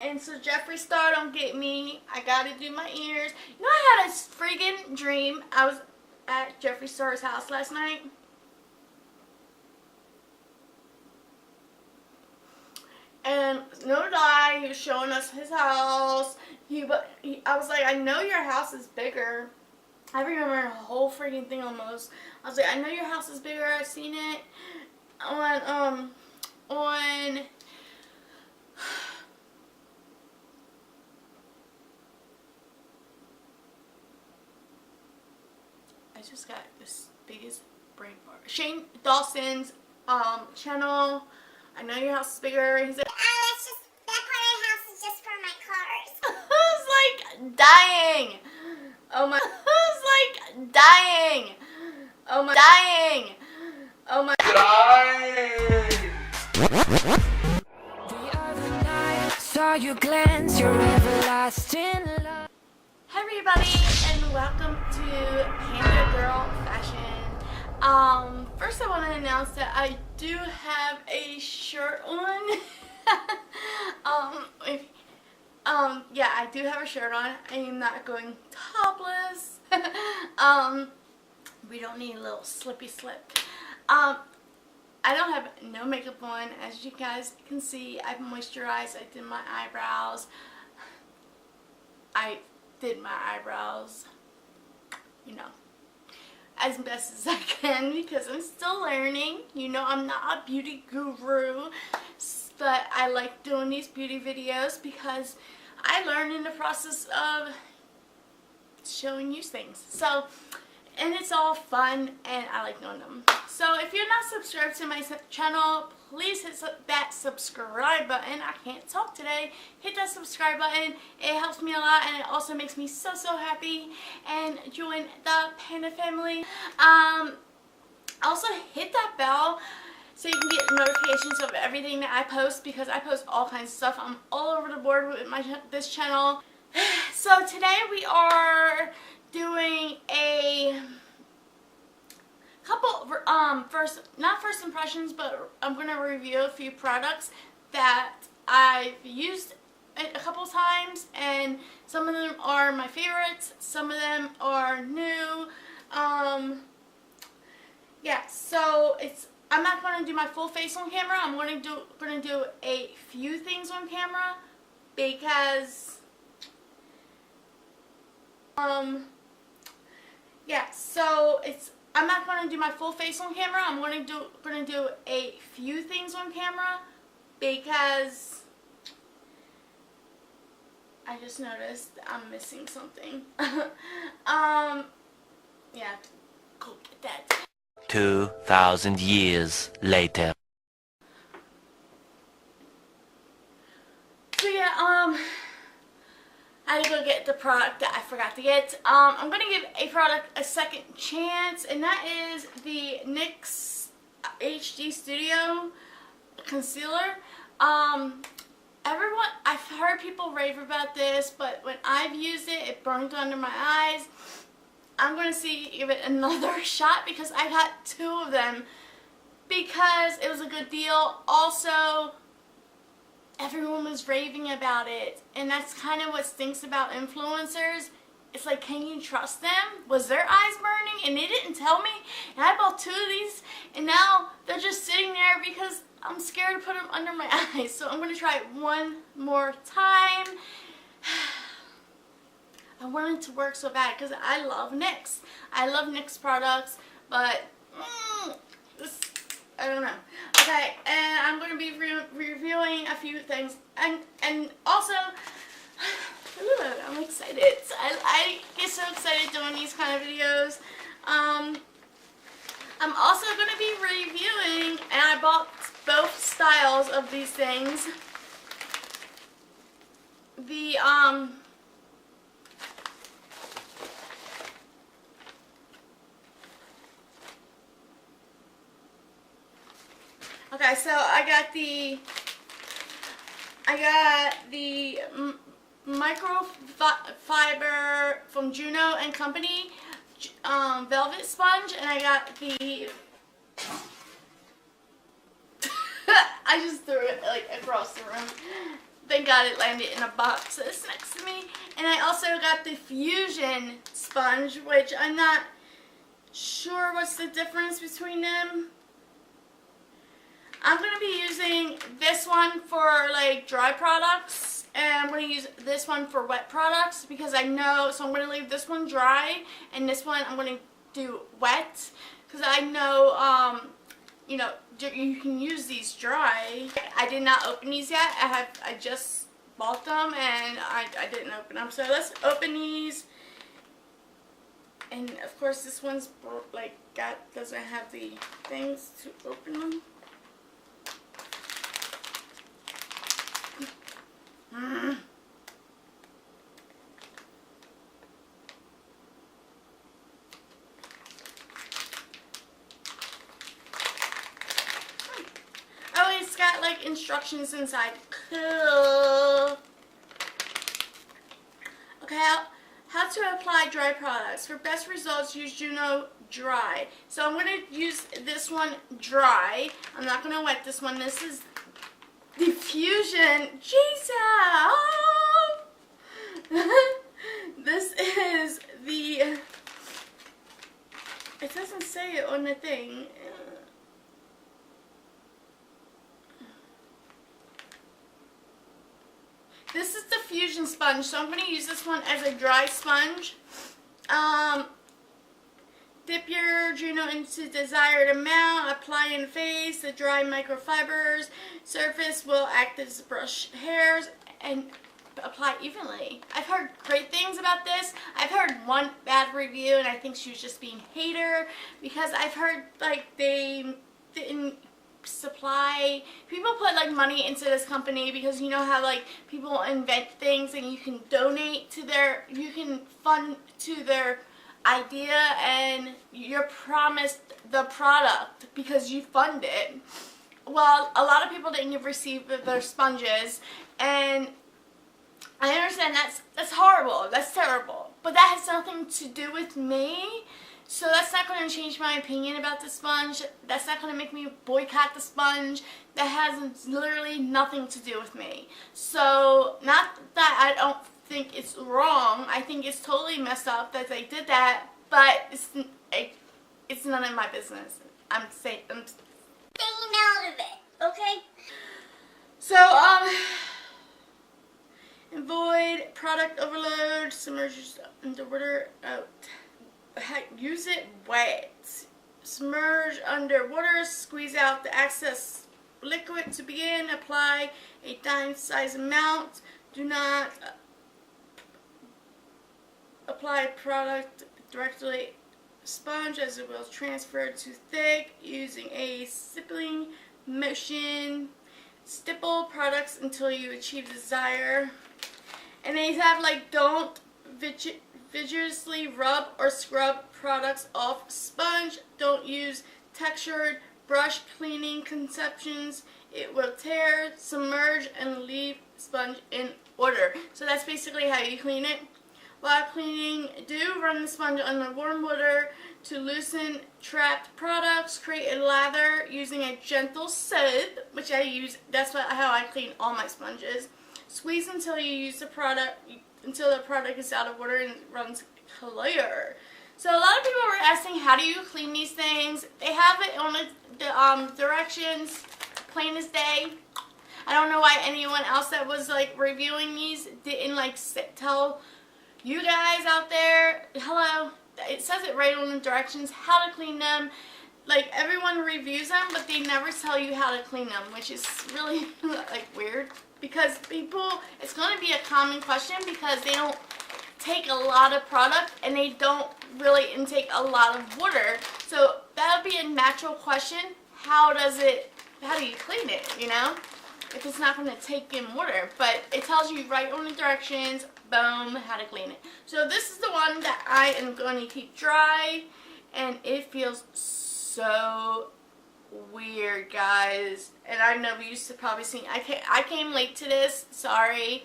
And so Jeffree Star don't get me. I gotta do my ears. You know, I had a freaking dream. I was at Jeffree Star's house last night. And no lie, he was showing us his house. I was like, I know your house is bigger. I remember the whole freaking thing almost. I was like, I know your house is bigger. I've seen it on I just got this biggest brain fart. Shane Dawson's channel. I know your house is bigger. He's like, that's just, that part of the house is just for my cars. I was like dying. Oh my, I was like dying. Oh my, dying. Oh my, dying. The other night, saw you glance your everlasting love. Hi everybody, and welcome to Pandagurlfashion. First I want to announce that I do have a shirt on. Yeah, I do have a shirt on. I am not going topless. We don't need a little slippy slip. I don't have no makeup on. As you guys can see, I've moisturized. I did my eyebrows. I did my eyebrows, you know, as best as I can because I'm still learning. You know, I'm not a beauty guru, but I like doing these beauty videos because I learn in the process of showing you things. So, and it's all fun and I like doing them. So if you're not subscribed to my channel, please hit that subscribe button. I can't talk today. Hit that subscribe button. It helps me a lot and it also makes me so happy. And join the Panda family. Also hit that bell so you can get notifications of everything that I post because I post all kinds of stuff. I'm all over the board with this channel. So today we are doing a couple not first impressions, but I'm going to review a few products that I've used a couple times, and some of them are my favorites, some of them are new. Yeah, so I'm not going to do my full face on camera. I'm going to do a few things on camera because yeah, so I'm not going to do my full face on camera. I'm going to do a few things on camera because I just noticed I'm missing something. Yeah, go get that. 2,000 years later. So yeah, I had to go get the product that I forgot to get. I'm going to give a product a second chance, and that is the NYX HD Studio Concealer. I've heard people rave about this, but when I've used it, it burned under my eyes. I'm going to give it another shot because I got 2 of them because it was a good deal. Also, everyone was raving about it, and that's kind of what stinks about influencers. It's like, can you trust them? Was their eyes burning and they didn't tell me? And I bought 2 of these and now they're just sitting there because I'm scared to put them under my eyes. So I'm going to try it one more time. I want it to work so bad because I love NYX. I love NYX products, but I don't know. Okay, and I'm going to be reviewing a few things, and also, I'm excited. I get so excited doing these kind of videos. I'm also going to be reviewing, and I bought both styles of these things. Okay, so I got the Microfiber from JUNO and Company velvet sponge, and I got the I just threw it like across the room. thank God it landed in a box that's next to me. And I also got the Fusion sponge, which I'm not sure what's the difference between them. I'm going to be using this one for like dry products, and I'm going to use this one for wet products because I know, so I'm going to leave this one dry and this one I'm going to do wet because I know, you know, you can use these dry. I did not open these yet. I just bought them and I didn't open them. So let's open these. And of course this one's like doesn't have the things to open them. Oh, it's got like instructions inside. Cool. Okay, how to apply dry products. For best results, use JUNO dry. So I'm going to use this one dry. I'm not going to wet this one. This is the Fusion. Jesus! This is the... It doesn't say it on the thing. This is the Fusion sponge, so I'm going to use this one as a dry sponge. Dip your JUNO into desired amount, apply in face. The dry microfibers surface will act as brush hairs and apply evenly. I've heard great things about this. I've heard one bad review and I think she was just being a hater because I've heard like they didn't supply, people put like money into this company because you know how like people invent things and you can donate to their, you can fund to their idea and you're promised the product because you fund it. Well, a lot of people didn't receive their sponges, and I understand that's horrible, that's terrible, but that has nothing to do with me. So that's not going to change my opinion about the sponge. That's not going to make me boycott the sponge. That has literally nothing to do with me. So not that I don't think it's wrong. I think it's totally messed up that they did that, but it's none of my business. I'm staying out of it, okay? So, avoid product overload, submerge into water out. Use it wet. Submerge under water, squeeze out the excess liquid to begin. Apply a dime size amount. Do not apply product directly sponge as it will transfer too thick. Using a stippling motion. Stipple products until you achieve desire. And they have like don't vigorously rub or scrub products off sponge. Don't use textured brush cleaning conceptions. It will tear. Submerge and leave sponge in water. So that's basically how you clean it. While cleaning, do run the sponge under warm water to loosen trapped products. Create a lather using a gentle soap, which I use. That's how I clean all my sponges. Squeeze until you use the product, until the product is out of water and runs clear. So a lot of people were asking, how do you clean these things? They have it on the directions, plain as day. I don't know why anyone else that was like reviewing these didn't like tell you guys out there, hello, it says it right on the directions, how to clean them. Like everyone reviews them, but they never tell you how to clean them, which is really like weird. Because people, it's going to be a common question because they don't take a lot of product and they don't really intake a lot of water. So that would be a natural question. How do you clean it, you know? If it's not going to take in water. But it tells you right on the directions, boom, how to clean it. So this is the one that I am going to keep dry. And it feels so weird, guys. And I know you used to probably see, I came late to this, sorry,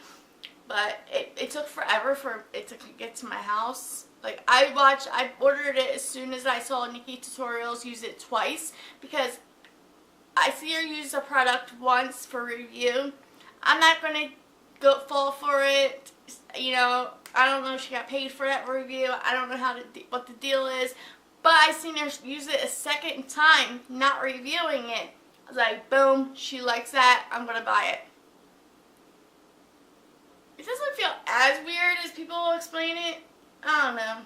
but it took forever for it to get to my house. Like I ordered it as soon as I saw Nikki Tutorials use it twice because I see her use a product once for review. I'm not going to go fall for it. You know, I don't know if she got paid for that review. I don't know what the deal is. But I seen her use it a second time, not reviewing it. I was like, boom, she likes that. I'm going to buy it. It doesn't feel as weird as people explain it. I don't know.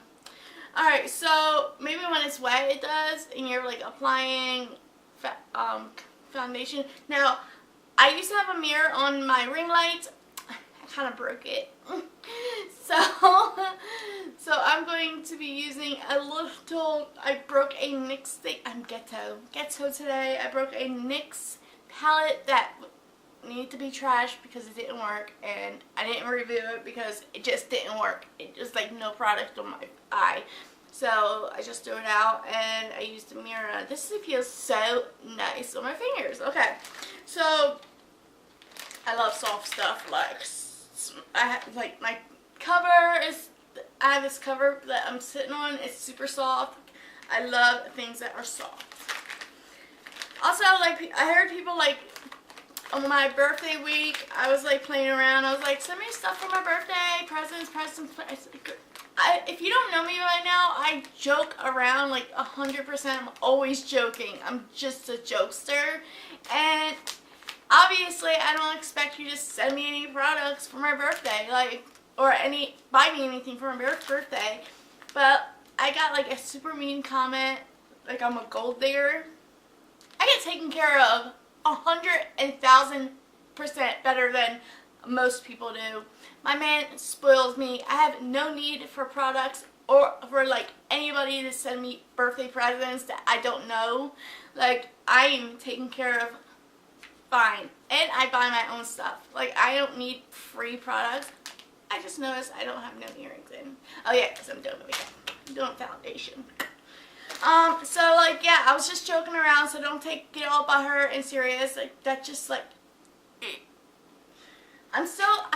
Alright, so maybe when it's wet it does, and you're like applying foundation. Now, I used to have a mirror on my ring light. I kind of broke it. So I'm going to be using a little, I broke a NYX thing. I'm ghetto today. I broke a NYX palette that needed to be trashed because it didn't work, and I didn't review it because it just didn't work. It just like no product on my eye. So I just threw it out and I used a mirror. This feels so nice on my fingers. Okay, so I love soft stuff. Like I have, like my cover is, I have this cover that I'm sitting on. It's super soft. I love things that are soft. Also, like I heard people like on my birthday week, I was like playing around. I was like, send me stuff for my birthday, presents. If you don't know me right now, I joke around like 100%. I'm always joking. I'm just a jokester. And obviously, I don't expect you to send me any products for my birthday, like, or buy me anything for my birthday. But I got like a super mean comment, like I'm a gold digger. I get taken care of 100,000% better than most people do. My man spoils me. I have no need for products or for like anybody to send me birthday presents that I don't know. Like, I am taken care of fine. And I buy my own stuff. Like, I don't need free products. I just noticed I don't have no earrings in. Oh yeah, because I'm doing makeup. I'm doing foundation. So like, yeah, I was just joking around, so don't get all butthurt and serious. Like, that just like, I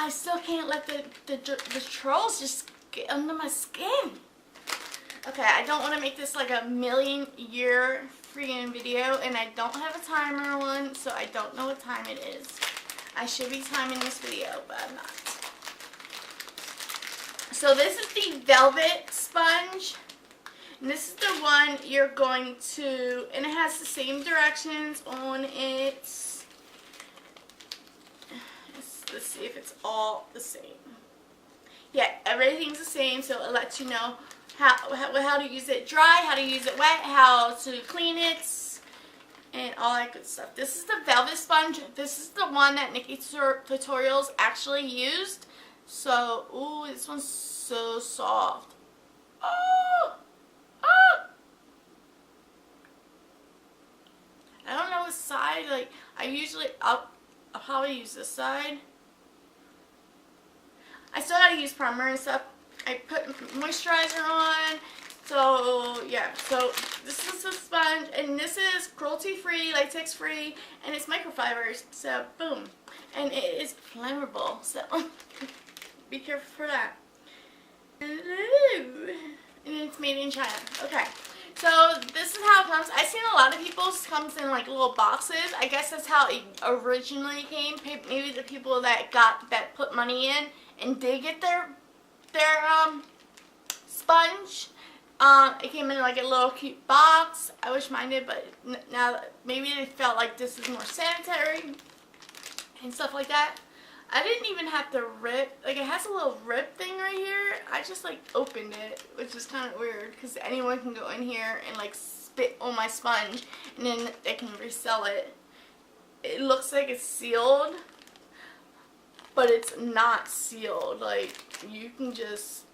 still can't let the trolls just get under my skin. Okay, I don't want to make this like a million-year freaking video, and I don't have a timer on, so I don't know what time it is. I should be timing this video, but I'm not. So this is the Velvet Sponge. And this is the one you're going to, and it has the same directions on it. Let's see if it's all the same. Yeah, everything's the same, so it lets you know how to use it dry, how to use it wet, how to clean it, and all that good stuff. This is the Velvet Sponge. This is the one that Nikki Tutorials actually used. So, ooh, this one's so soft. Oh! Oh! I don't know what side, like, I'll probably use this side. I still gotta use primer and stuff. I put moisturizer on. So, yeah. So, this is the sponge. And this is cruelty-free, latex-free. And it's microfibers. So, boom. And it is flammable. So, be careful for that. And it's made in China. Okay. So, this is how it comes. I've seen a lot of people's comes in like little boxes. I guess that's how it originally came. Maybe the people that put money in and did get their sponge. It came in like a little cute box. I wish mine did, but now maybe they felt like this is more sanitary and stuff like that. I didn't even have to rip, like it has a little rip thing right here. I just like opened it, which is kind of weird because anyone can go in here and like spit on my sponge and then they can resell it. It looks like it's sealed, but it's not sealed. Like, you can just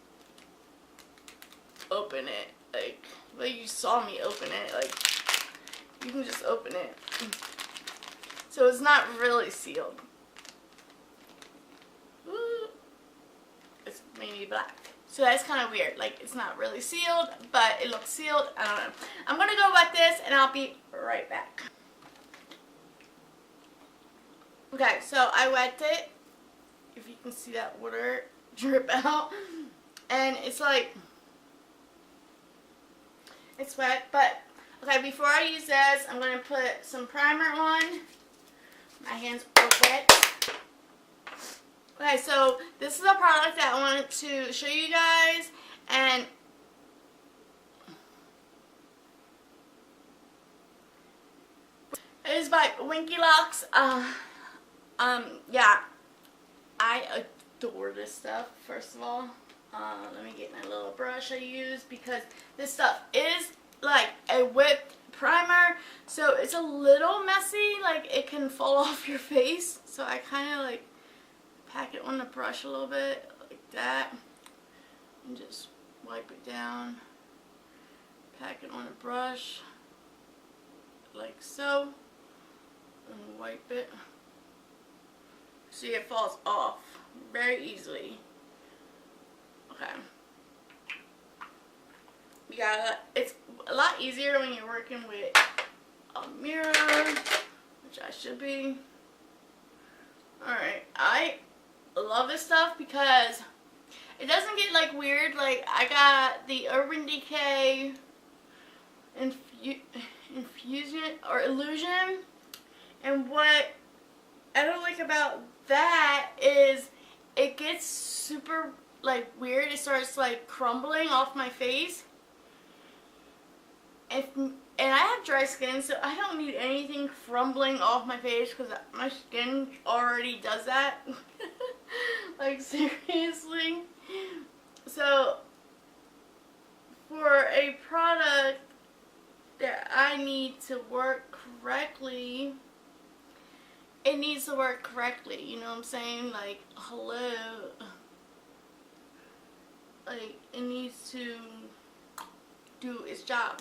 open it. Like you saw me open it. Like, you can just open it. So it's not really sealed. Ooh. It's maybe black. So that's kind of weird. Like, it's not really sealed, but it looks sealed. I don't know. I'm going to go wet this, and I'll be right back. Okay, so I wet it. If you can see that water drip out. And it's like, it's wet. But, okay, before I use this, I'm going to put some primer on. My hands are wet. Okay, so this is a product that I wanted to show you guys, and it is by Winky Locks. Yeah, I adore this stuff. First of all, let me get my little brush I use, because this stuff is like a whipped primer, so it's a little messy. Like, it can fall off your face, so I kind of like pack it on the brush a little bit like that and just wipe it down. Pack it on a brush like so and wipe it. See, it falls off very easily. Okay. You gotta, it's a lot easier when you're working with a mirror, which I should be. Alright, I love this stuff because it doesn't get like weird. Like, I got the Urban Decay Infusion or Illusion, and what I don't like about that is it gets super like weird. It starts like crumbling off my face, and I have dry skin, so I don't need anything crumbling off my face because my skin already does that. Like, seriously. So for a product that I need to work correctly, it needs to work correctly, you know what I'm saying? Like, hello. Like, it needs to do its job.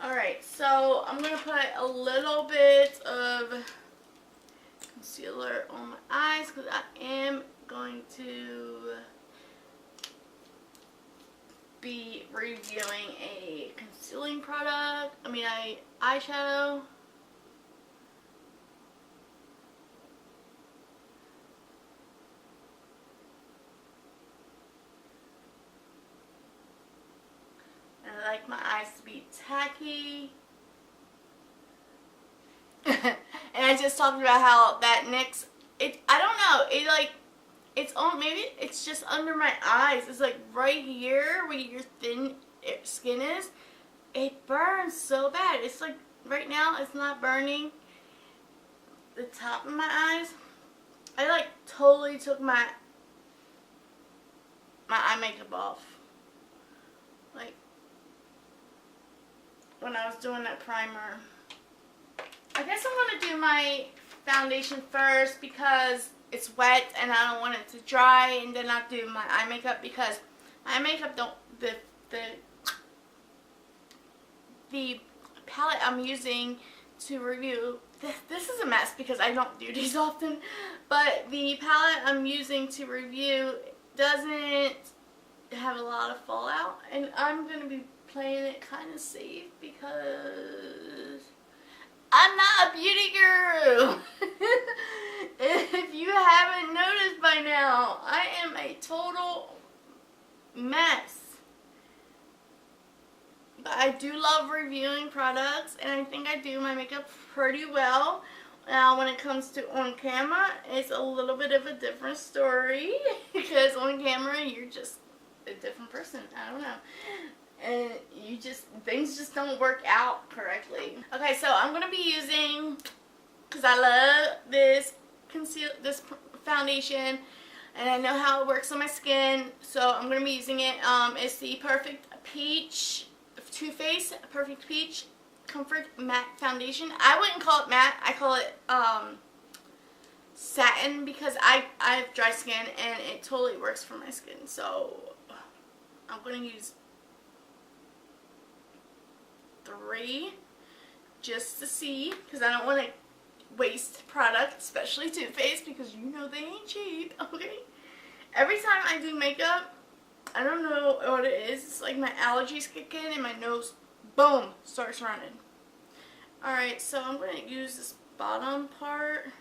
Alright, so I'm going to put a little bit of concealer on my eyes because I am going to be reviewing a concealing product. Eyeshadow. And I like my eyes to be tacky. And I just talked about how that NYX, I don't know, it like, it's on, maybe it's just under my eyes. It's like right here where your thin skin is. It burns so bad. It's like, right now it's not burning the top of my eyes. I like totally took my eye makeup off. Like, when I was doing that primer. I guess I'm going to do my foundation first because it's wet and I don't want it to dry, and then I'll do my eye makeup because my eye makeup don't, the palette I'm using to review, this is a mess because I don't do these often, but the palette I'm using to review doesn't have a lot of fallout, and I'm going to be playing it kind of safe because I'm not a beauty guru. If you haven't noticed by now, I am a total mess. But I do love reviewing products, and I think I do my makeup pretty well. Now, when it comes to on camera, it's a little bit of a different story because on camera, you're just a different person. I don't know. And things just don't work out correctly. Okay, so I'm gonna be using, because I love this foundation, and I know how it works on my skin, so I'm gonna be using it. It's the Perfect Peach, Too Faced Perfect Peach Comfort Matte Foundation. I wouldn't call it matte, I call it satin, because I have dry skin and it totally works for my skin. So I'm gonna use 3 just to see, because I don't want to waste product, especially Too Faced, because you know they ain't cheap. Okay, every time I do makeup, I don't know what it is, it's like my allergies kick in and my nose, boom, starts running. Alright, so I'm going to use this bottom part.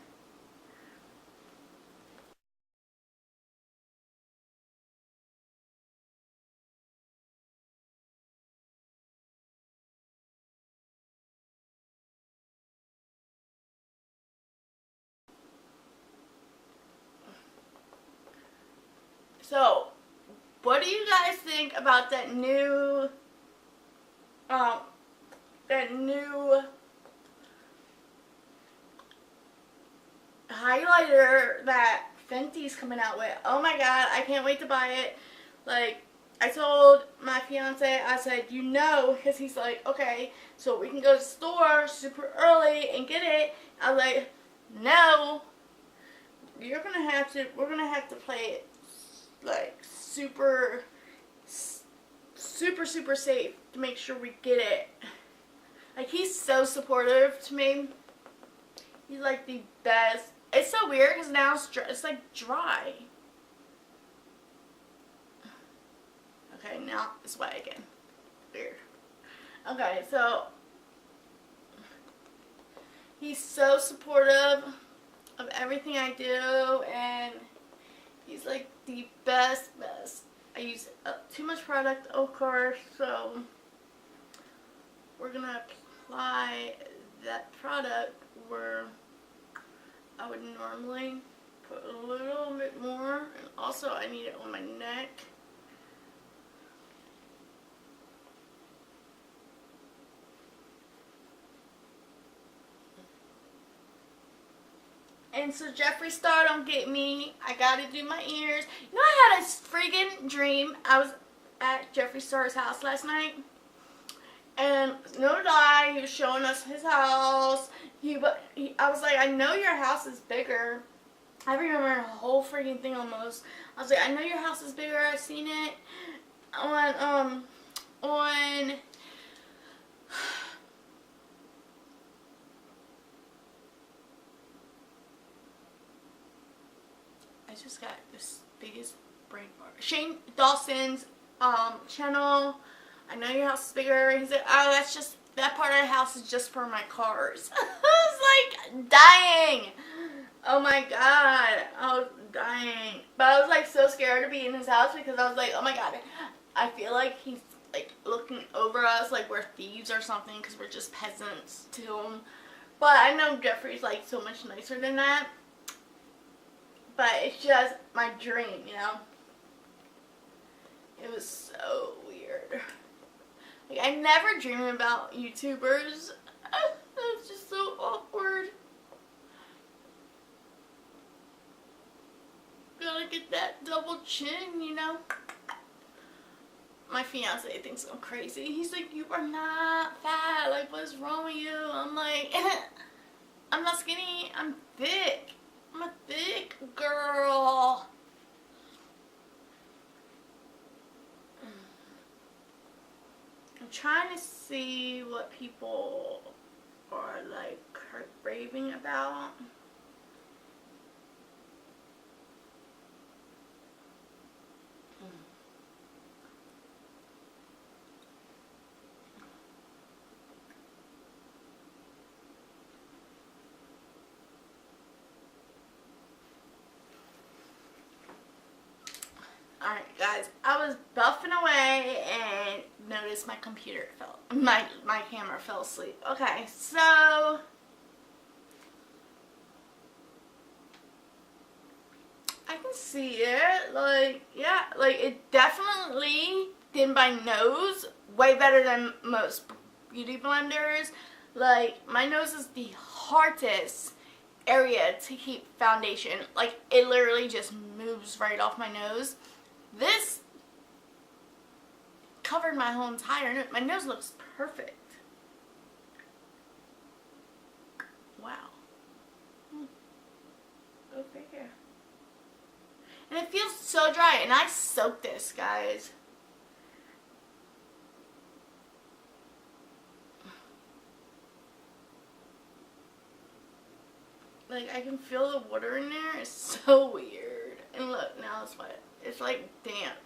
what do you guys think about that new highlighter that Fenty's coming out with? Oh my god, I can't wait to buy it. Like, I told my fiance, I said, you know, because he's like, okay, so we can go to the store super early and get it. I was like, no, we're gonna have to play it like super safe to make sure we get it. Like, he's so supportive to me. He's like the best. It's so weird because now it's like dry. Okay, now it's wet again. Weird. Okay, so he's so supportive of everything I do, and he's like the best. I use too much product, of course, so we're gonna apply that product where I would normally put a little bit more, and also I need it on my neck. And so Jeffree Star, don't get me. I gotta do my ears. You know, I had a freaking dream. I was at Jeffree Star's house last night. And no lie, he was showing us his house. I was like, I know your house is bigger. I remember the whole freaking thing almost. I was like, I know your house is bigger. I've seen it on I just got this biggest brain fart. Shane Dawson's channel. I know your house is bigger. He's like, oh, that's just, that part of the house is just for my cars. I was like dying. Oh my god, I was dying. But I was like so scared to be in his house because I was like, oh my god, I feel like he's like looking over us like we're thieves or something because we're just peasants to him. But I know Jeffree's like so much nicer than that. But it's just my dream, you know? It was so weird. Like, I never dream about YouTubers. It's just so awkward. Gotta get that double chin, you know? My fiance thinks I'm crazy. He's like, you are not fat. Like, what is wrong with you? I'm like, I'm not skinny. I'm thick. I'm a thick girl. I'm trying to see what people are like raving about. Alright guys, I was buffing away and noticed my computer fell, my camera fell asleep. Okay, so I can see it, like, yeah, like it definitely did my nose way better than most beauty blenders. Like, my nose is the hardest area to keep foundation. Like, it literally just moves right off my nose. This covered my whole entire nose. My nose looks perfect. Wow. Go figure. And it feels so dry. And I soaked this, guys. Like, I can feel the water in there. It's so weird. And look, now it's wet. It's like damp.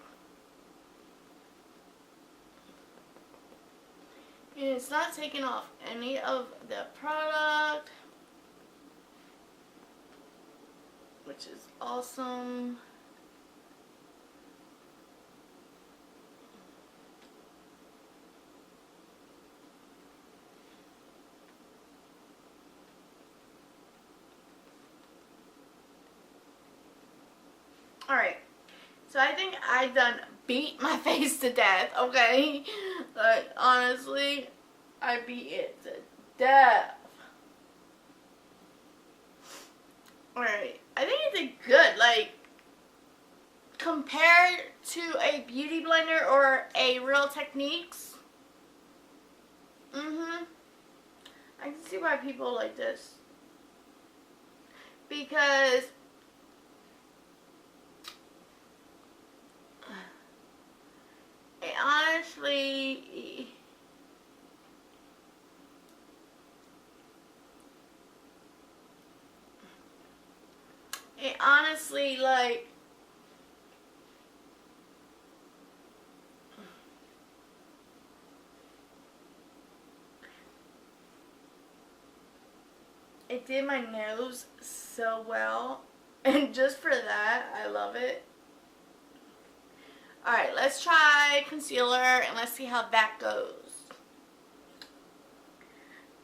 And it's not taking off any of the product, which is awesome. Alright. So I think I've done beat my face to death, okay? Like, honestly, I beat it to death. Alright, I think it did good. Like, compared to a beauty blender or a Real Techniques, I can see why people like this. Because it honestly, like, it did my nose so well, and just for that, I love it. Alright, let's try concealer, and let's see how that goes.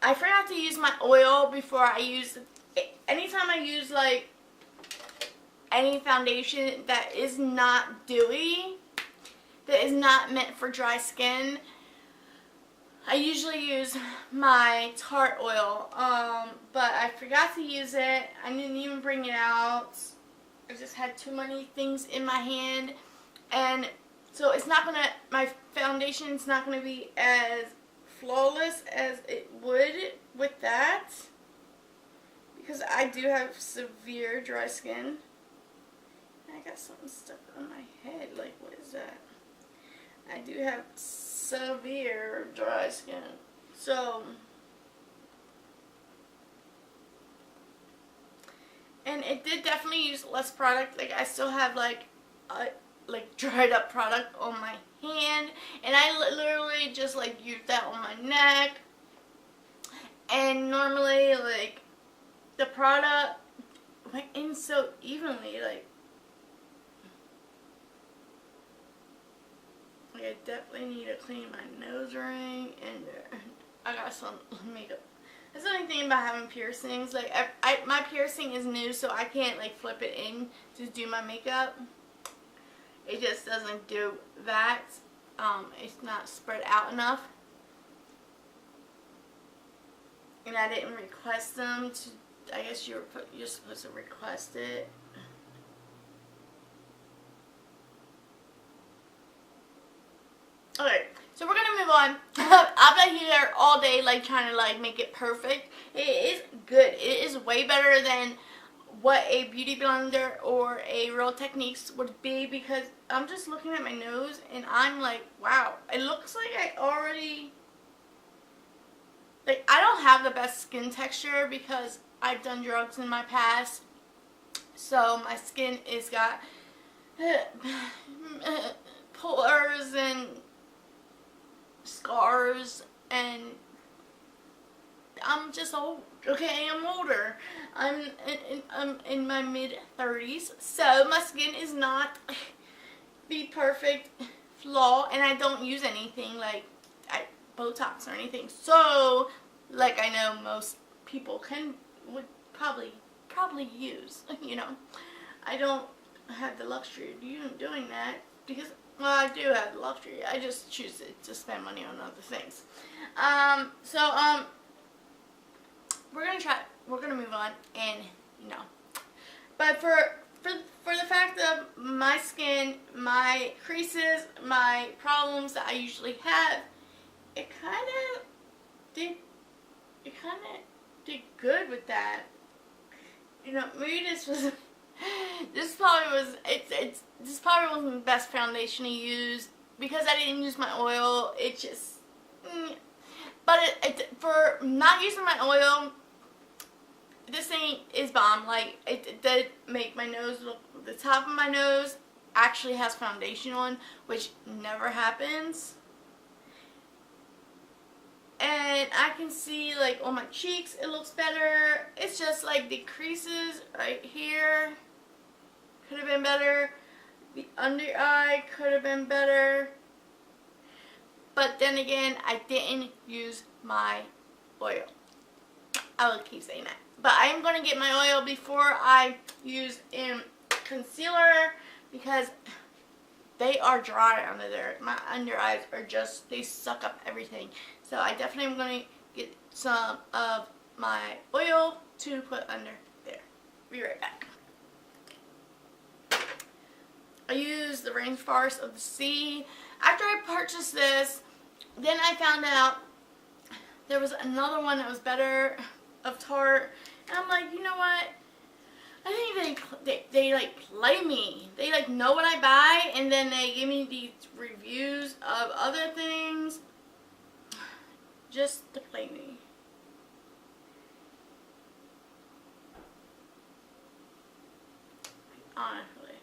I forgot to use my oil before I use it. Anytime I use, like, any foundation that is not dewy, that is not meant for dry skin, I usually use my Tarte oil, but I forgot to use it. I didn't even bring it out. I just had too many things in my hand, and so it's not gonna, my foundation's not gonna be as flawless as it would with that, because I do have severe dry skin. I got something stuck on my head, like, what is that? I do have severe dry skin. So, and it did definitely use less product. Like, I still have like dried up product on my hand, and I literally just like use that on my neck. And normally, like, the product went in so evenly, like I definitely need to clean my nose ring, and I got some makeup. That's the only thing about having piercings. Like, my piercing is new, so I can't, like, flip it in to do my makeup. It just doesn't do that. It's not spread out enough. And I didn't request them to, I guess you're supposed to request it. Okay, so we're gonna move on. I've been here all day, like, trying to, like, make it perfect. It is good. It is way better than what a beauty blender or a Real Techniques would be, because I'm just looking at my nose and I'm like, wow, it looks like I already, like, I don't have the best skin texture because I've done drugs in my past, so my skin is got pores and scars, and I'm just old. Okay, I'm older. I'm in my mid-30s, so my skin is not the perfect flaw, and I don't use anything like Botox or anything. So, like, I know most people would probably use. You know, I don't have the luxury of doing that because, well, I do have the luxury. I just choose to spend money on other things. We're gonna move on, and but for the fact of my skin, my creases, my problems that I usually have, it kind of did good with that. Maybe this probably wasn't the best foundation to use because I didn't use my oil. It just, but for not using my oil, this thing is bomb. Like, it did make my nose look, the top of my nose actually has foundation on, which never happens. And I can see, like, on my cheeks, it looks better. It's just like the creases right here could have been better. The under eye could have been better. But then again, I didn't use my oil. I will keep saying that. But I am going to get my oil before I use concealer, because they are dry under there. My under eyes are just, they suck up everything. So I definitely am going to get some of my oil to put under there. Be right back. I use the Rainforest of the Sea. After I purchased this, then I found out there was another one that was better of Tarte. And I'm like, you know what? I think they like play me. They like know what I buy, and then they give me these reviews of other things just to play me. Honestly.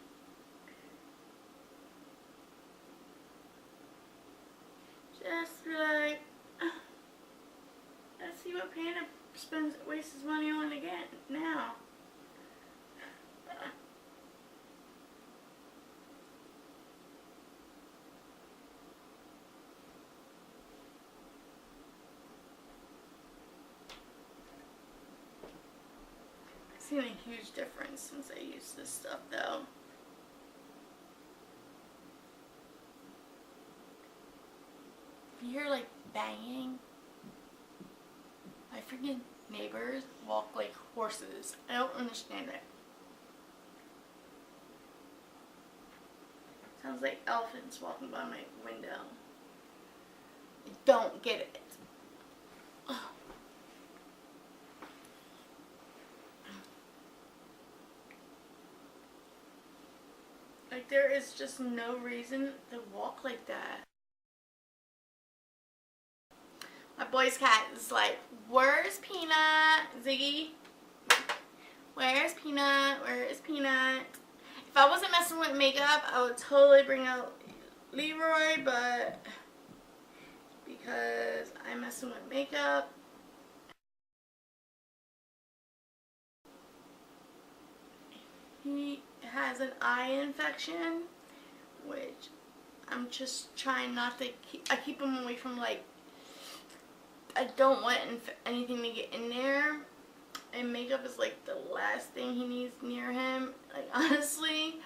Just like, let's see what Panda wastes his money on again now. I've seen a huge difference since I used this stuff though. You hear like banging? My freaking neighbors walk like horses. I don't understand it. Sounds like elephants walking by my window. I don't get it. Ugh. Like there is just no reason to walk like that. My boy's cat is like, where's Peanut? Ziggy? Where's Peanut? Where is Peanut? If I wasn't messing with makeup, I would totally bring out Leroy, but because I'm messing with makeup, he has an eye infection, which I'm just trying not to I keep him away from, like, I don't want anything to get in there, and makeup is like the last thing he needs near him, like, honestly.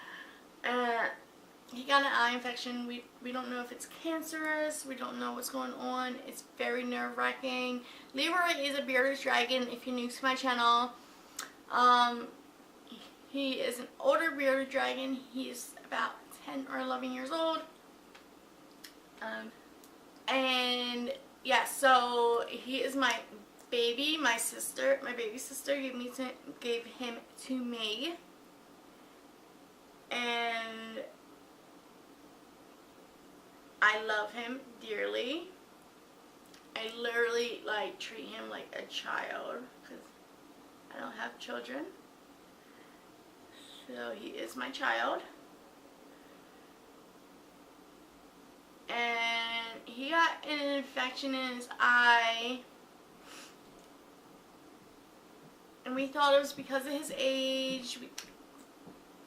He got an eye infection. We don't know if it's cancerous. We don't know what's going on. It's very nerve-wracking. Leroy is a bearded dragon, if you're new to my channel. He is an older bearded dragon. He's about 10 or 11 years old. And yeah, so he is my baby. My baby sister gave him to me. And I love him dearly. I literally like treat him like a child because I don't have children. So he is my child. And he got an infection in his eye. And we thought it was because of his age.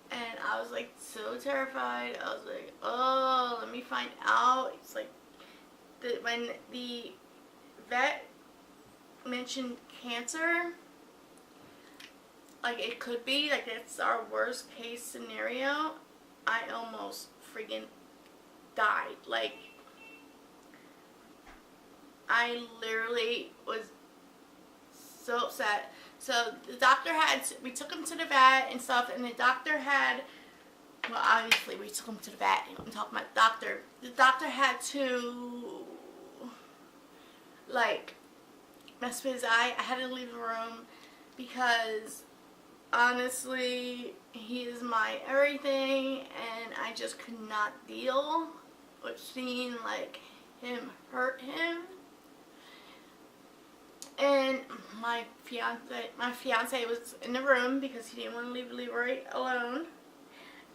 And I was like so terrified. I was like, oh, let me find out. It's like when the vet mentioned cancer, like it could be, like it's our worst case scenario, I almost freaking died. Like, I literally was so upset. So the doctor we took him to the vet and stuff, and the doctor had, well, obviously we took him to the vet. I'm talking about the doctor. The doctor had to, like, mess with his eye. I had to leave the room because, honestly, he is my everything, and I just could not deal with seeing, like, him hurt him. And my fiance was in the room because he didn't want to leave Leroy alone.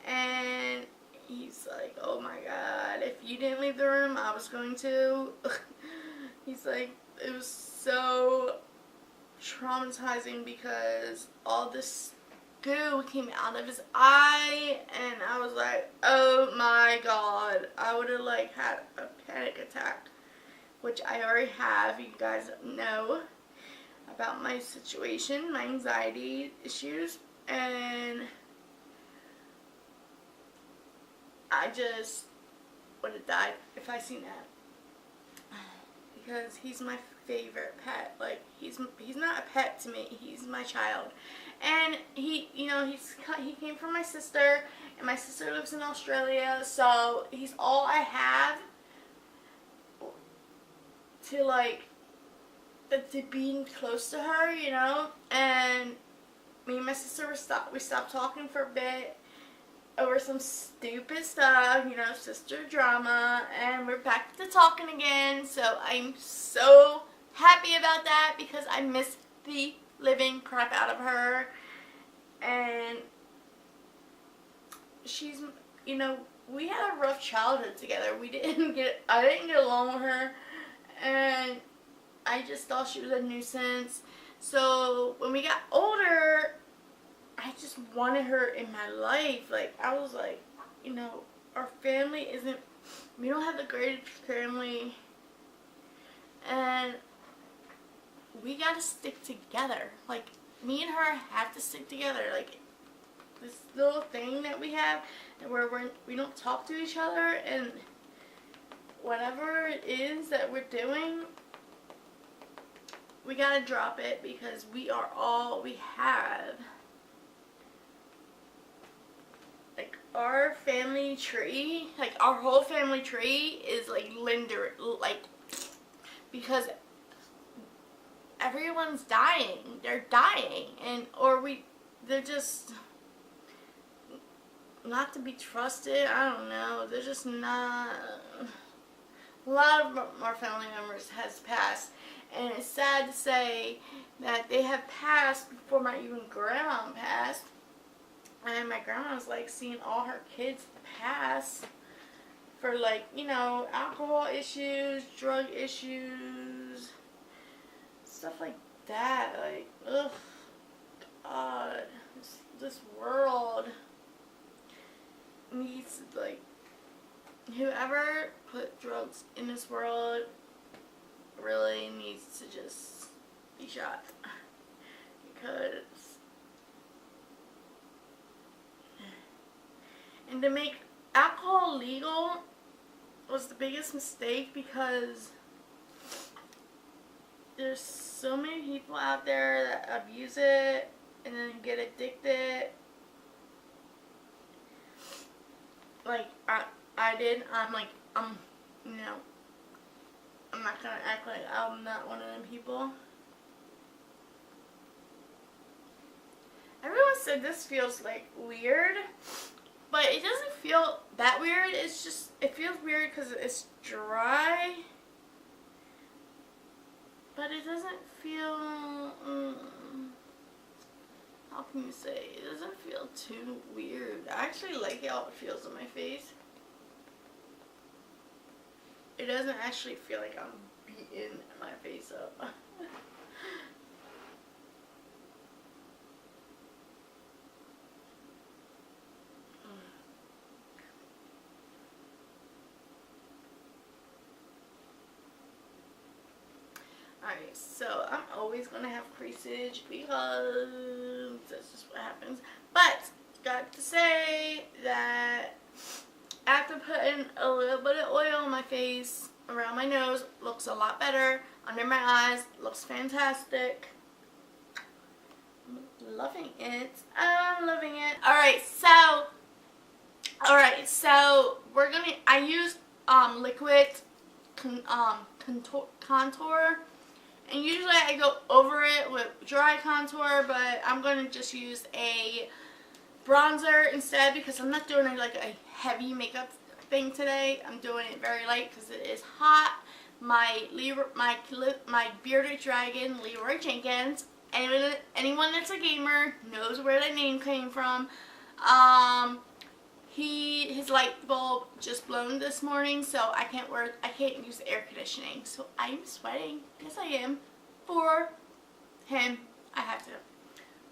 And he's like, oh my god, if you didn't leave the room, I was going to. He's like, it was so traumatizing because all this goo came out of his eye, and I was like, oh my god, I would have like had a panic attack, which I already have. You guys know about my situation, my anxiety issues, and I just would have died if I seen that. Because he's my favorite pet. Like, he's not a pet to me. He's my child. And he came from my sister, and my sister lives in Australia, so he's all I have to, like, to being close to her, you know. And me and my sister we stopped talking for a bit over some stupid stuff, you know, sister drama, and we're back to talking again. So I'm so happy about that because I miss the living crap out of her. And she's, you know, we had a rough childhood together. I didn't get along with her, and I just thought she was a nuisance. So when we got older, I just wanted her in my life. Like, I was like, you know, our family we don't have the greatest family, and we gotta stick together. Like, me and her have to stick together. Like, this little thing that we have, where we don't talk to each other, and whatever it is that we're doing, we gotta drop it because we are all we have. Like, our family tree, like, our whole family tree is like linder, like, because everyone's dying. They're dying, they're just not to be trusted. I don't know. They're just not. A lot of our family members has passed, and it's sad to say that they have passed before my even grandma passed. And my grandma's like seeing all her kids pass for, like, you know, alcohol issues, drug issues, stuff like that. Like, ugh, God, this world needs to, like, whoever put drugs in this world really needs to just be shot, because, and to make alcohol legal was the biggest mistake, because there's so many people out there that abuse it and then get addicted. Like, I did. You know, I'm not gonna act like I'm not one of them people. Everyone said this feels, like, weird, but it doesn't feel that weird. It's just, it feels weird because it's dry, but it doesn't feel, how can you say, it doesn't feel too weird. I actually like how it feels on my face. It doesn't actually feel like I'm beating my face up. Alright, so I'm always going to have creasage because that's just what happens. But, got to say that after putting a little bit of oil on my face, around my nose, looks a lot better. Under my eyes, looks fantastic. I'm loving it. I'm loving it. Alright, so I use liquid contour. And usually I go over it with dry contour, but I'm going to just use a bronzer instead because I'm not doing like a heavy makeup thing today. I'm doing it very light because it is hot. My bearded dragon, Leroy Jenkins, anyone that's a gamer knows where that name came from. His light bulb just blown this morning, so I can't use air conditioning. So I'm sweating. Yes, I am. For him, I have to.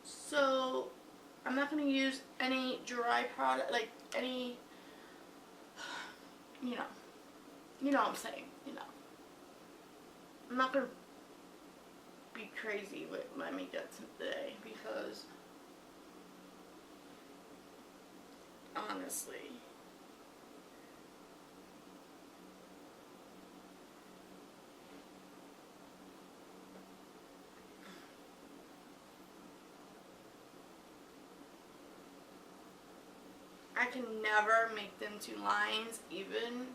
So I'm not going to use any dry product, like any, you know what I'm saying, you know. I'm not going to be crazy with my makeup today because honestly, I can never make them two lines even.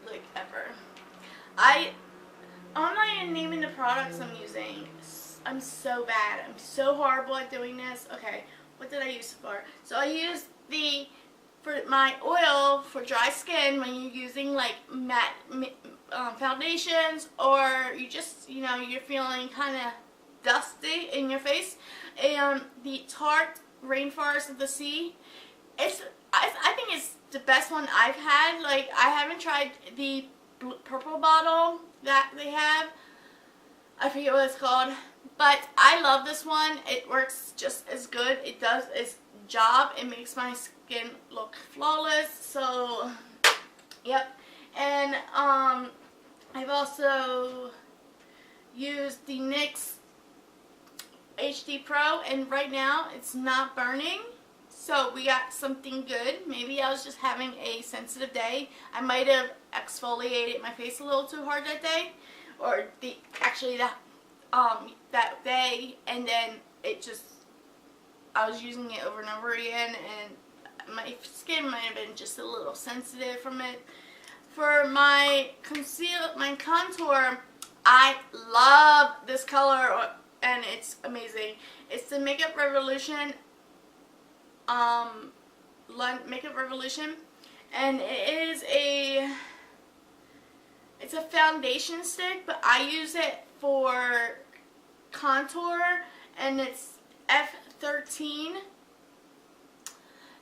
Like ever. I'm not even naming the products I'm using. I'm so bad. I'm so horrible at doing this. Okay, what did I use for? So I used for my oil for dry skin when you're using like matte foundations, or you just, you know, you're feeling kind of dusty in your face. And the Tarte Rainforest of the Sea. I think it's the best one I've had. Like, I haven't tried the purple bottle that they have. I forget what it's called. But I love this one. It works just as good. It does its job. It makes my skin look flawless. So, yep. And I've also used the NYX HD Pro. And right now, it's not burning. So we got something good. Maybe I was just having a sensitive day. I might have exfoliated my face a little too hard that day, or that day, and then I was using it over and over again, and my skin might have been just a little sensitive from it. For my contour, I love this color, and it's amazing. It's the Makeup Revolution. Makeup Revolution, and it's a foundation stick, but I use it for contour, and it's F13,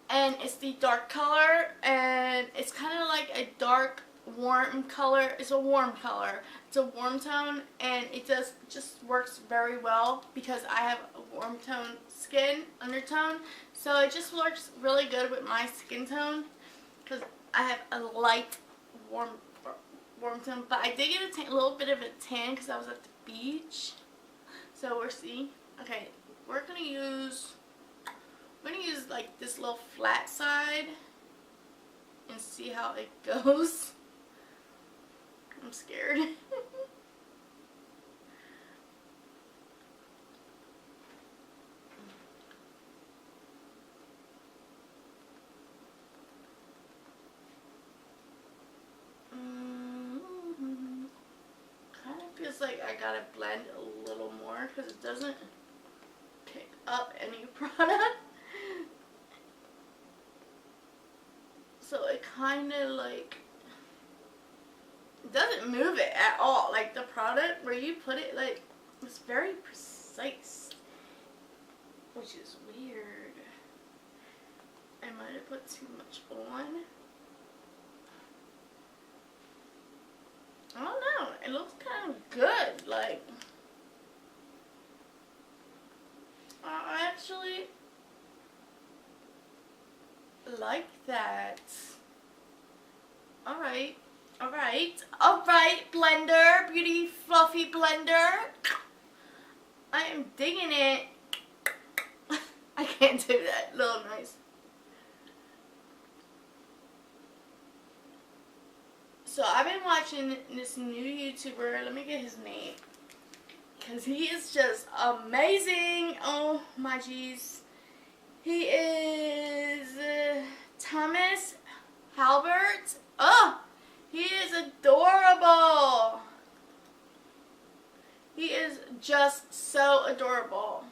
and it's the dark color, and it's kind of like a dark warm color. It's a warm color. It's a warm tone, and it just works very well because I have a warm tone skin undertone. So it just works really good with my skin tone because I have a light warm tone. But I did get a little bit of a tan because I was at the beach. So we'll see. Okay, we're gonna use like this little flat side and see how it goes. I'm scared. Kind of feels like I gotta blend a little more because it doesn't pick up any product. So it kind of like, it doesn't move it at all. Like the product where you put it, like, it's very precise, which is weird. I might have put too much on. I don't know. It looks kind of good. Like, I actually like that. Alright. Alright. Alright, blender. Beauty fluffy blender. I am digging it. I can't do that little noise. So I've been watching this new YouTuber. Let me get his name, because he is just amazing. Oh my jeez. He is Thomas Halbert. Oh, he is adorable. He is just so adorable.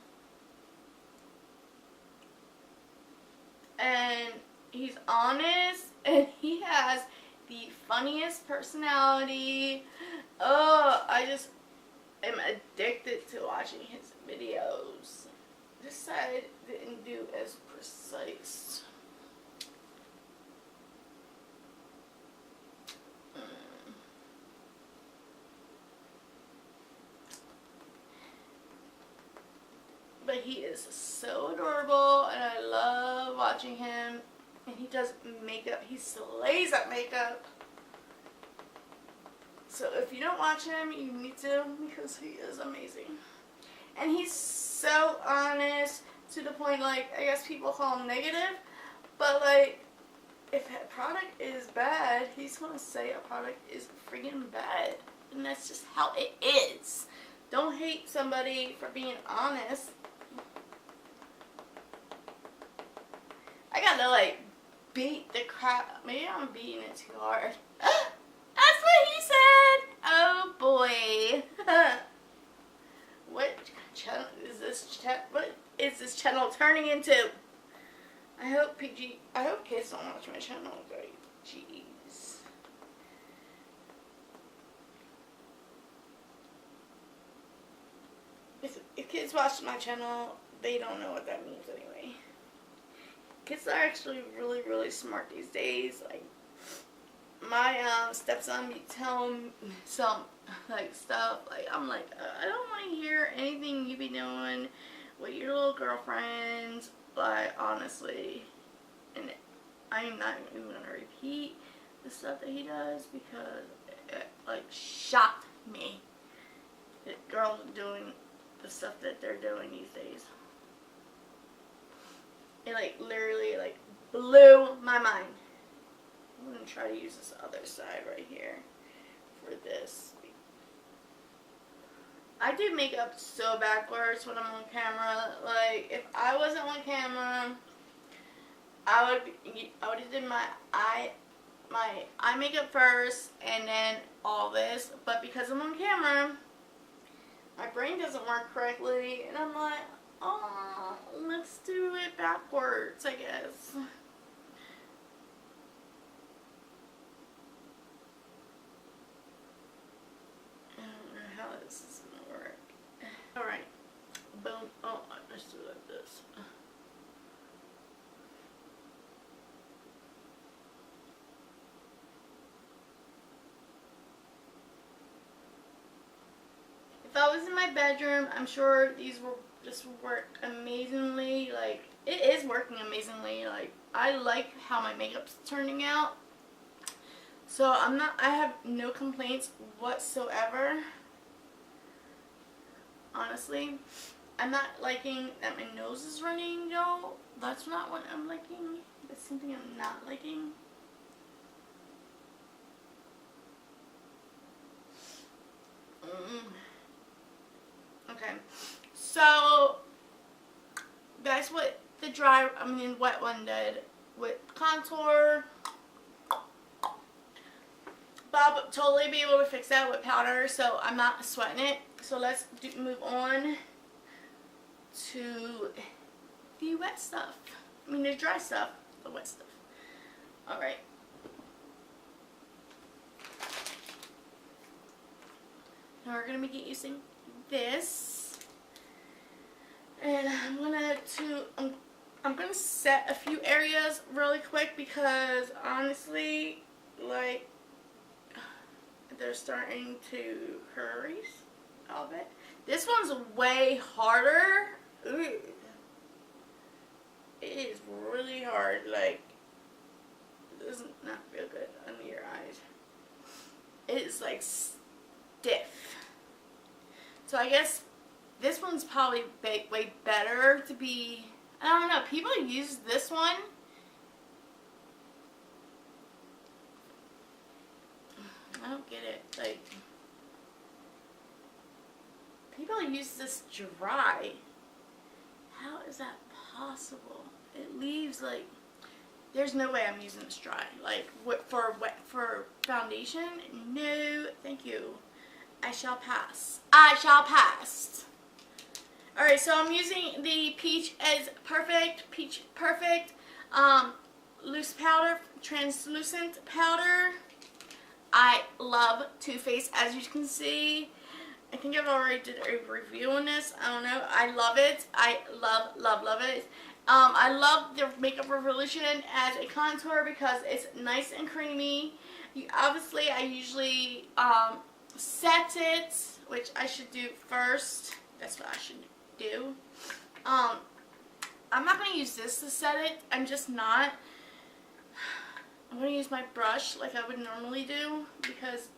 And he's honest, and he has the funniest personality. Oh, I just am addicted to watching his videos. This side didn't do as precise. But he is so adorable, and I love watching him. And he does makeup. He slays at makeup. So if you don't watch him, you need to, because he is amazing. And he's so honest to the point, like, I guess people call him negative. But, like, if a product is bad, he's going to say a product is freaking bad. And that's just how it is. Don't hate somebody for being honest. I gotta like beat the crap. Maybe I'm beating it too hard. That's what he said. Oh boy. What channel is this? What is this channel turning into? I hope kids don't watch my channel. Like, jeez. If kids watch my channel, they don't know what that means anyway. Kids are actually really, really smart these days. Like, my stepson be telling some like stuff. Like, I'm like, I don't want to hear anything you be doing with your little girlfriends. Like, honestly, and I'm not even gonna repeat the stuff that he does because it like shocked me that girls are doing the stuff that they're doing these days. It like literally like blew my mind. I'm gonna try to use this other side right here for this. I do makeup so backwards when I'm on camera. Like, if I wasn't on camera, I would have did my eye makeup first and then all this. But because I'm on camera, my brain doesn't work correctly, and I'm like, oh, let's do it backwards, I guess. I don't know how this is gonna work. Alright. Boom. Oh, let's do it like this. If I was in my bedroom, I'm sure this will work amazingly. Like, it is working amazingly. Like, I like how my makeup's turning out. So I have no complaints whatsoever. Honestly, I'm not liking that my nose is running, though. That's not what I'm liking. That's something I'm not liking. Okay, so that's what the wet one did with contour. Bob would totally be able to fix that with powder, so I'm not sweating it. So let's move on to the wet stuff. I mean, the dry stuff, the wet stuff. All right. Now we're gonna be using this, and I'm gonna set a few areas really quick because honestly, like, they're starting to crease a little bit. This one's way harder. Ooh. It is really hard. Like, it does not feel good under your eyes. It is like stiff. So I guess this one's probably way better to be. I don't know. People use this one. I don't get it. Like, people use this dry. How is that possible? It leaves like. There's no way I'm using this dry. Like, for foundation? No, thank you. I shall pass. I shall pass. Alright, so I'm using the Peach Perfect loose powder, translucent powder. I love Too Faced, as you can see. I think I've already did a review on this. I don't know. I love it. I love it. I love the Makeup Revolution as a contour because it's nice and creamy. Obviously, I usually set it, which I should do first. That's what I should do. I'm not going to use this to set it. I'm just not. I'm going to use my brush like I would normally do because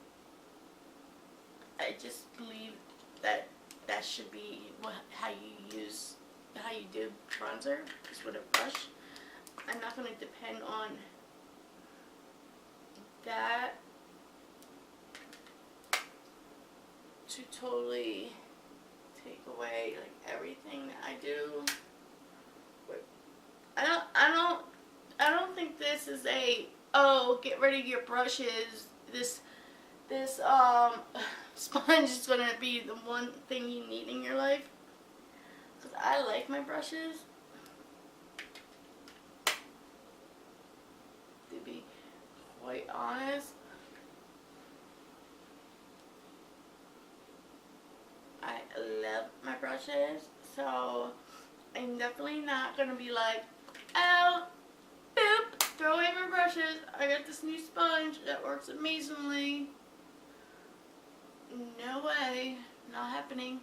I just believe that that should be how you do bronzer, is with a brush. I'm not going to depend on that to totally take away like everything that I do. I don't is a, oh, get rid of your brushes. This sponge is gonna be the one thing you need in your life. Because I like my brushes. To be quite honest. I love my brushes. So I'm definitely not gonna be like, oh, boop, throw away my brushes. I got this new sponge that works amazingly. No way, not happening.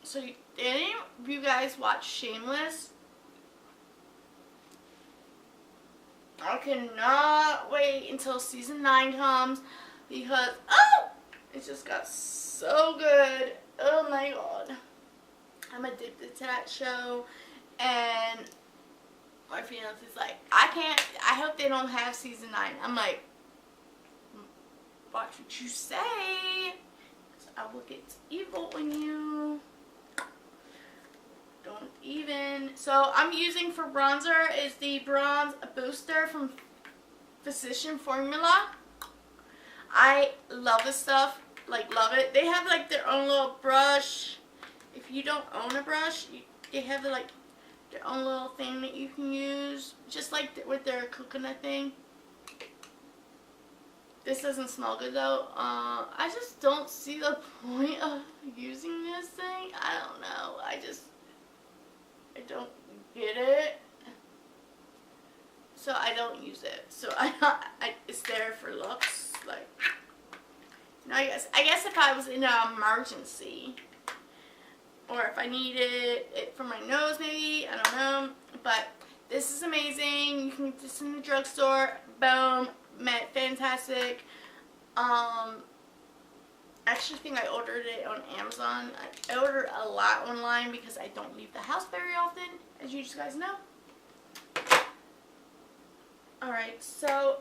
So, did any of you guys watch Shameless? I cannot wait until season 9 comes because, oh, it just got so good. Oh my god. I'm addicted to that show, and my fiance is like, I hope they don't have season 9. I'm like, watch what you say, 'cause I will get evil on you. Don't even. So I'm using for bronzer is the Bronze Booster from Physician Formula. I love this stuff, like love it. They have like their own little brush. If you don't own a brush, they have like their own little thing that you can use, just like with their coconut thing. This doesn't smell good though. I just don't see the point of using this thing. I don't know. I don't get it. So I don't use it. So it's there for looks. Like, you know, I guess if I was in an emergency, or if I needed it for my nose maybe, I don't know. But this is amazing. You can get this in the drugstore. Boom. Fantastic. I actually think I ordered it on Amazon. I ordered a lot online because I don't leave the house very often, as you guys know. Alright, so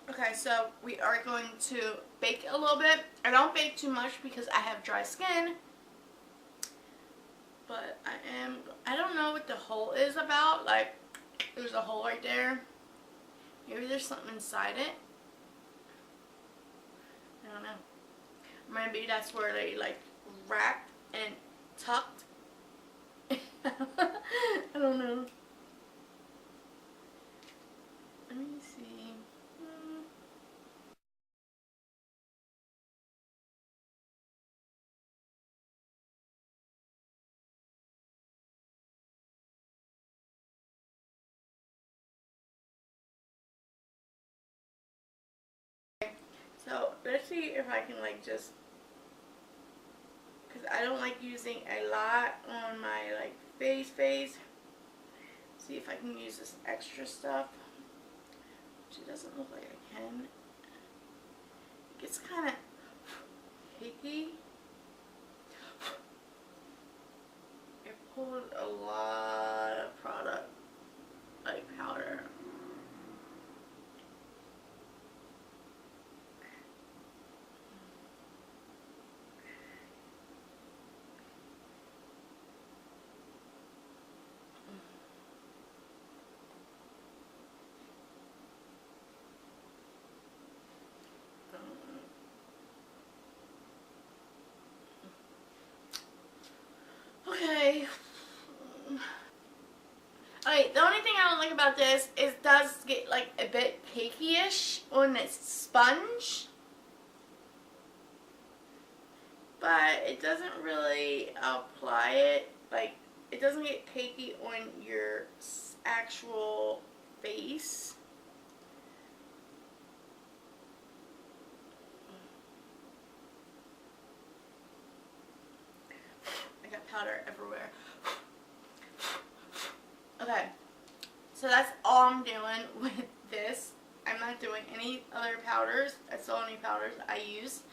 okay, so we are going to bake a little bit. I don't bake too much because I have dry skin. But I don't know what the hole is about. Like, there's a hole right there. Maybe there's something inside it. I don't know. Maybe that's where they like wrapped and tucked. I don't know. Let me see. So let's see if I can like just, because I don't like using a lot on my like face. See if I can use this extra stuff, which it doesn't look like I can. It gets kind of cakey. It pulled a lot of product, like powder. Okay. Alright, the only thing I don't like about this is it does get like a bit cakey-ish on this sponge. But it doesn't really apply it, like it doesn't get cakey on your actual face. Powder everywhere. Okay, so that's all I'm doing with this. I'm not doing any other powders. That's the only powders I use.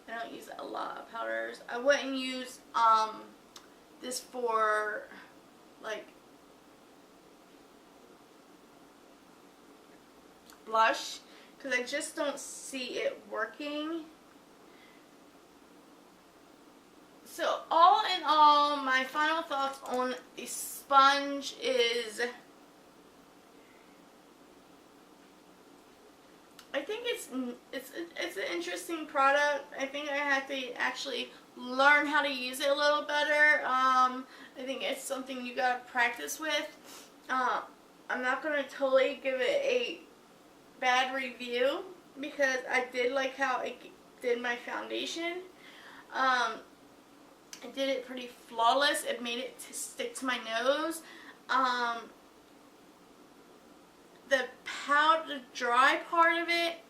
I don't use a lot of powders. I wouldn't use this for like blush because I just don't see it working. So all in all, my final thoughts on the sponge is, I think it's an interesting product. I think I have to actually learn how to use it a little better. I think it's something you gotta practice with. I'm not gonna totally give it a bad review because I did like how it did my foundation. It did it pretty flawless. It made it to stick to my nose. The powder dry part of it,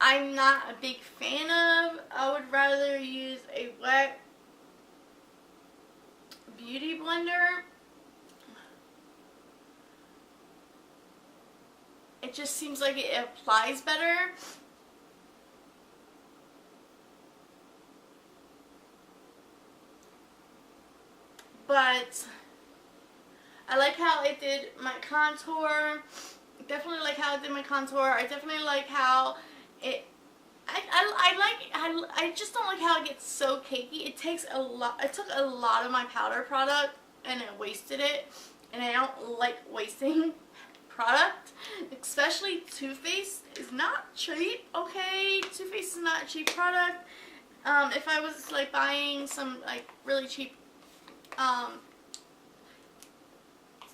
I'm not a big fan of. I would rather use a wet beauty blender. It just seems like it applies better. But I like how it did my contour. Definitely like how it did my contour. I definitely like how it. I just don't like how it gets so cakey. It takes a lot. It took a lot of my powder product and it wasted it. And I don't like wasting product. Especially Too Faced is not cheap. Okay, Too Faced is not a cheap product. If I was like buying some like really cheap,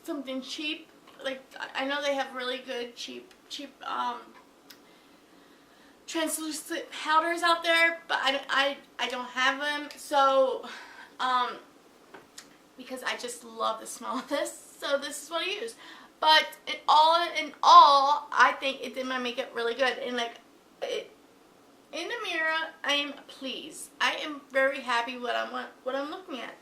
something cheap. Like, I know they have really good cheap translucent powders out there, but I don't have them, so because I just love the smell of this, so this is what I use. But in all, I think it did my makeup really good, and like in the mirror, I am pleased. I am very happy what I'm looking at.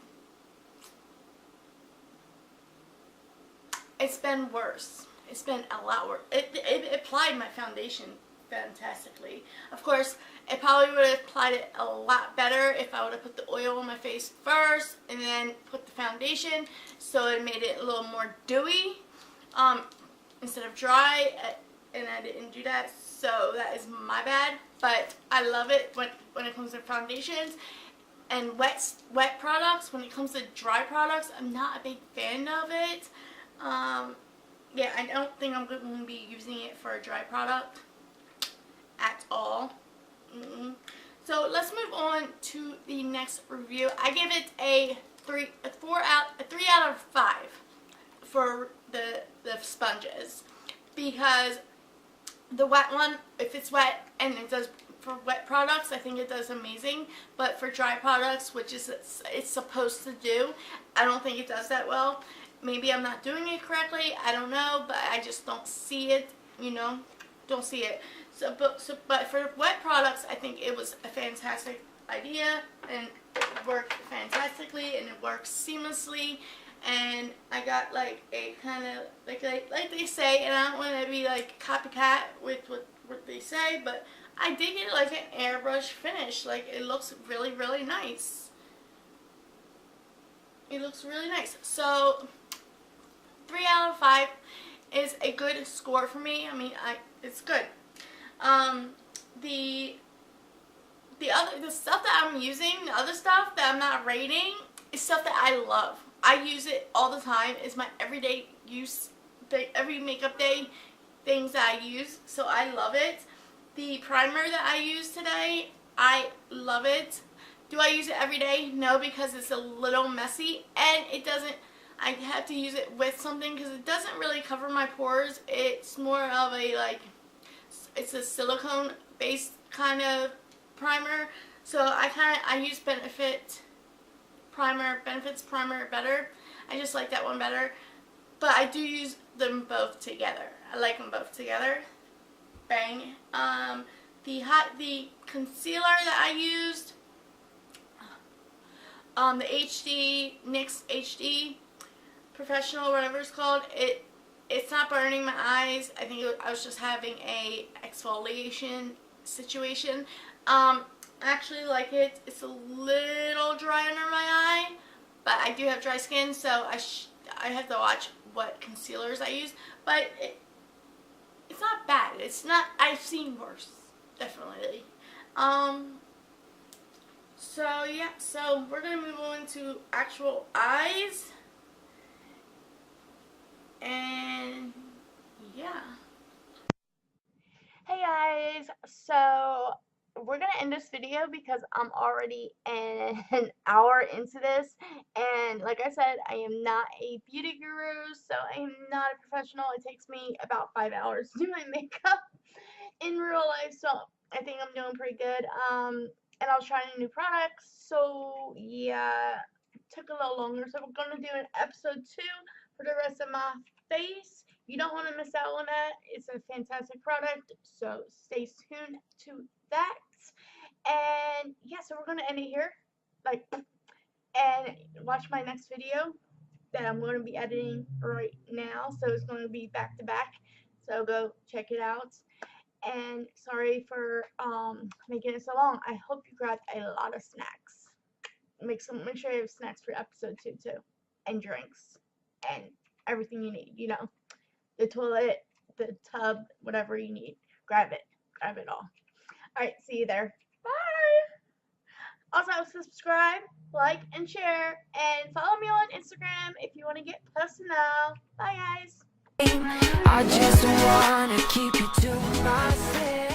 It's been worse. It's been a lot worse. It applied my foundation fantastically. Of course, it probably would have applied it a lot better if I would have put the oil on my face first and then put the foundation, so it made it a little more dewy instead of dry, and I didn't do that, so that is my bad. But I love it when it comes to foundations and wet products. When it comes to dry products, I'm not a big fan of it. Yeah, I don't think I'm going to be using it for a dry product at all. So let's move on to the next review. I give it a 3 out of 5 for the sponges, because the wet one, if it's wet and it does for wet products, I think it does amazing, but for dry products, which is it's supposed to do, I don't think it does that well. Maybe I'm not doing it correctly, I don't know, but I just don't see it, you know, don't see it. But for wet products, I think it was a fantastic idea, and it worked fantastically, and it works seamlessly, and I got like a kind of, like they say, and I don't want to be like copycat with what they say, but I did get like an airbrush finish. Like, it looks really, really nice. It looks really nice. So 3 out of 5 is a good score for me. I mean, it's good. The stuff that I'm using, the other stuff that I'm not rating, is stuff that I love. I use it all the time. It's my everyday use, every makeup day things that I use, so I love it. The primer that I use today, I love it. Do I use it every day? No, because it's a little messy, and it doesn't, I have to use it with something because it doesn't really cover my pores. It's more of a, like, it's a silicone based kind of primer, so I use Benefits primer better. I just like that one better, but I do use them both together. I like them both together. Bang. The concealer that I used, the NYX HD Professional, whatever it's called, it's not burning my eyes. I think I was just having a exfoliation situation. I actually like it. It's a little dry under my eye, but I do have dry skin, so I have to watch what concealers I use. But It's not bad. It's not, I've seen worse. Definitely. So yeah, so we're gonna move on to actual eyes. And yeah. Hey guys, so we're gonna end this video because I'm already an hour into this, and like I said, I am not a beauty guru, so I am not a professional. It takes me about 5 hours to do my makeup in real life, so I think I'm doing pretty good. And I was trying new products, so yeah, it took a little longer. So we're gonna do an episode 2 for the rest of my face. You don't want to miss out on that. It's a fantastic product, so stay tuned to that. And yeah, so we're gonna end it here, and watch my next video that I'm going to be editing right now. So it's going to be back to back. So go check it out. And sorry for making it so long. I hope you grabbed a lot of snacks. Make sure you have snacks for episode 2 too, and drinks, and everything you need. You know, the toilet, the tub, whatever you need. Grab it all. Alright, see you there. Bye! Also, subscribe, like, and share, and follow me on Instagram if you want to get personal. Bye, guys! I just wanna keep you to myself.